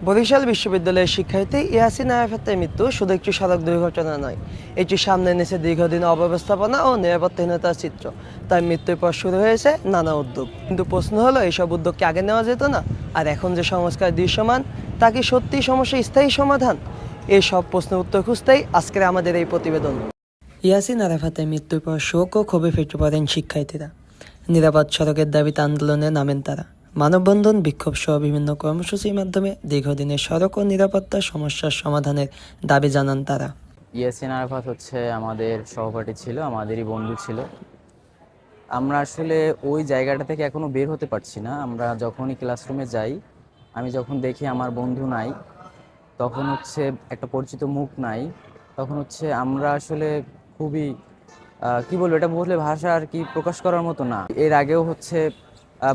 বরিশাল বিশ্ববিদ্যালয়ের শিক্ষার্থী ইয়াসিন আরাফাতের মৃত্যু শুধু একটি সড়ক দুর্ঘটনা নয়, এটি সামনে এনেছে দীর্ঘদিন অব্যবস্থাপনা ও নিরাপত্তাহীনতার চিত্র। তার মৃত্যুর পর শুরু হয়েছে নানা উদ্যোগ, কিন্তু প্রশ্ন হলো এইসব উদ্যোগ কি আগে নেওয়া যেত না? আর এখন যে সংস্কার দৃশ্যমান, তা কি সত্যি সমস্যার স্থায়ী সমাধান? এই সব প্রশ্নের উত্তর খুঁজতেই আজকের আমাদের এই প্রতিবেদন। ইয়াসিন আরাফাতের মৃত্যুর পর শোক ও ক্ষোভে ফেটে পড়েন শিক্ষার্থীরা। নিরাপদ সড়কের দাবিতে আন্দোলনে নামেন তারা। মানববন্ধন, বিক্ষোভ সহ বিভিন্ন কর্মসূচির মাধ্যমে দীর্ঘদিনের সড়ক ও নিরাপত্তা সমস্যার সমাধানের দাবি জানান তারা। ইয়াসিন আরাফাত হচ্ছে আমাদের সহপাঠী ছিল, আমাদেরই বন্ধু ছিল। আমরা আসলে ওই জায়গাটা থেকে এখনো বের হতে পারছি না। আমরা যখনই ক্লাসরুমে যাই, আমি যখন দেখি আমার বন্ধু নাই, তখন হচ্ছে একটা পরিচিত মুখ নাই, তখন হচ্ছে আমরা আসলে খুবই কি বলবো, এটা বললে ভাষা আর কি প্রকাশ করার মতো না। এর আগেও হচ্ছে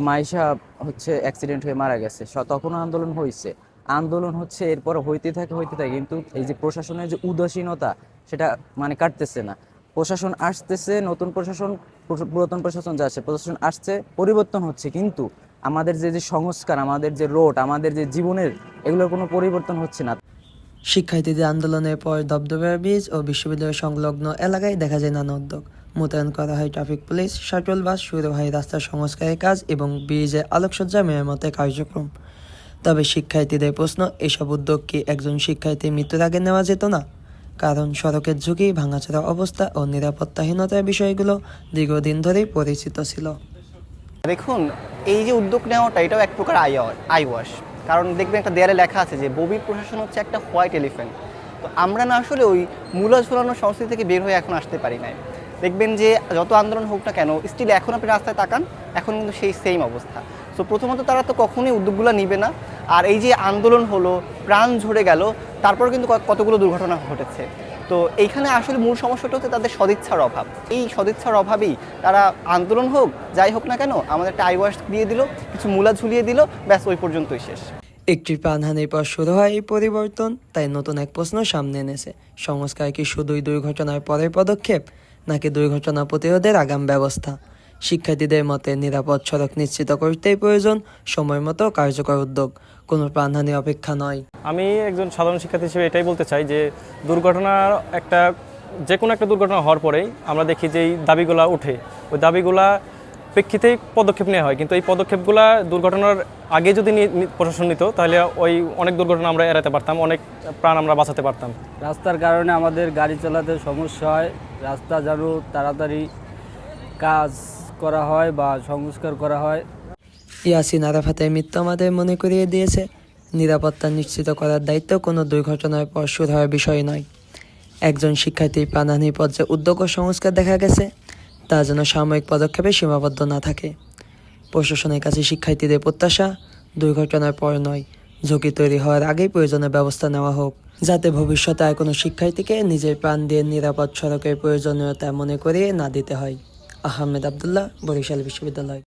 মাইশা হচ্ছে অ্যাক্সিডেন্ট হয়ে মারা গেছে, তখনও আন্দোলন হয়েছে। আন্দোলন হচ্ছে এরপর হইতে থাকে, কিন্তু এই যে প্রশাসনের যে উদাসীনতা, সেটা মানে কাটতেছে না। প্রশাসন আসতেছে, নতুন প্রশাসন, পুরাতন প্রশাসন যাচ্ছে, প্রশাসন আসছে, পরিবর্তন হচ্ছে, কিন্তু আমাদের যে সংস্কার, আমাদের যে রোড, আমাদের যে জীবনের, এগুলোর কোনো পরিবর্তন হচ্ছে না। শিক্ষার্থীদের আন্দোলনের পর ধবধবে ব্রিজ ও বিশ্ববিদ্যালয় সংলগ্ন এলাকায় দেখা যায় নানা উদ্যোগ। মোতায়েন করা হয় ট্রাফিক পুলিশ, শাটল বাস, শুরু হয় রাস্তার সংস্কারের কাজ এবং ব্রিজের আলোকসজ্জা মেরামতের কার্যক্রম। তবে শিক্ষার্থীদের প্রশ্ন, এসব উদ্যোগ কি একজন শিক্ষার্থীর মৃত্যুর আগে নেওয়া যেত না? কারণ সড়কের ঝুঁকি, ভাঙাচোরা অবস্থা ও নিরাপত্তাহীনতার বিষয়গুলো দীর্ঘদিন ধরেই পরিচিত ছিল। দেখুন, এই যে উদ্যোগ নেওয়াটা, এটাও এক প্রকার আইওয়াশ। কারণ দেখবেন একটা দেয়ালে লেখা আছে যে ববির প্রশাসন হচ্ছে একটা হোয়াইট এলিফ্যান্ট। তো আমরা না আসলে ওই মূলা ঝুলানোর সংস্কৃতি থেকে বের হয়ে এখন আসতে পারি নাই। দেখবেন যে যত আন্দোলন হোক না কেন, স্টিল এখন আপনি রাস্তায় তাকান, এখন কিন্তু সেই সেম অবস্থা। সো প্রথমত তারা তো কখনোই উদ্যোগগুলো নিবে না। আর এই যে আন্দোলন হলো, প্রাণ ঝরে গেল, তারপর কিন্তু কতগুলো দুর্ঘটনা ঘটেছে। তো এইখানে আসলে মূল সমস্যাটা হচ্ছে তাদের সদিচ্ছার অভাব। এই সদিচ্ছার অভাবেই তারা আন্দোলন হোক, যাই হোক না কেন, আমাদের একটা আইওয়াশ দিয়ে দিল, কিছু মূলা ঝুলিয়ে দিল, ব্যাস ওই পর্যন্তই শেষ। একটি প্রাণহানির পর শুরু হয় এই পরিবর্তন, তাই নতুন এক প্রশ্ন সামনে এনেছে। সংস্কার কি শুধুই দুর্ঘটনার পরের পদক্ষেপ, নাকি দুর্ঘটনা প্রতিরোধের আগাম ব্যবস্থা? শিক্ষার্থীদের মতে নিরাপদ সড়ক নিশ্চিত করতেই প্রয়োজন সময় মতো কার্যকর উদ্যোগ, কোনো প্রাণহানি অপেক্ষা নয়। আমি একজন সাধারণ শিক্ষার্থী হিসেবে এটাই বলতে চাই যে যে কোনো একটা দুর্ঘটনা হওয়ার পরেই আমরা দেখি যে এই দাবিগুলা ওঠে, ওই দাবিগুলা প্রেক্ষিতেই পদক্ষেপ নেওয়া হয়। কিন্তু এই পদক্ষেপগুলা দুর্ঘটনার আগে যদি প্রশাসন নিত, তাহলে ওই অনেক দুর্ঘটনা আমরা এড়াতে পারতাম, অনেক প্রাণ আমরা বাঁচাতে পারতাম। রাস্তার কারণে আমাদের গাড়ি চালাতে সমস্যা হয়। রাস্তা যেন তাড়াতাড়ি কাজ করা হয় বা সংস্কার করা হয়। ইয়াসিন আরাফাতের মৃত্যু আমাদের মনে করিয়ে দিয়েছে, নিরাপত্তা নিশ্চিত করার দায়িত্ব কোনো দুর্ঘটনার পর শুরু হওয়ার বিষয় নয়। একজন শিক্ষার্থীর প্রাণহানির পর যে উদ্যোগ ও সংস্কার দেখা গেছে, তা যেন সাময়িক পদক্ষেপে সীমাবদ্ধ না থাকে। প্রশাসনের কাছে শিক্ষার্থীদের প্রত্যাশা, দুর্ঘটনার পর নয়, ঝুঁকি তৈরি হওয়ার আগেই প্রয়োজনীয় ব্যবস্থা নেওয়া হোক, যাতে ভবিষ্যতে আর কোনো শিক্ষার্থীকে নিজের প্রাণ দিয়ে নিরাপদ সড়কের প্রয়োজনীয়তা মনে করিয়ে না দিতে হয়। আহমেদ আবদুল্লাহ, বরিশাল বিশ্ববিদ্যালয়।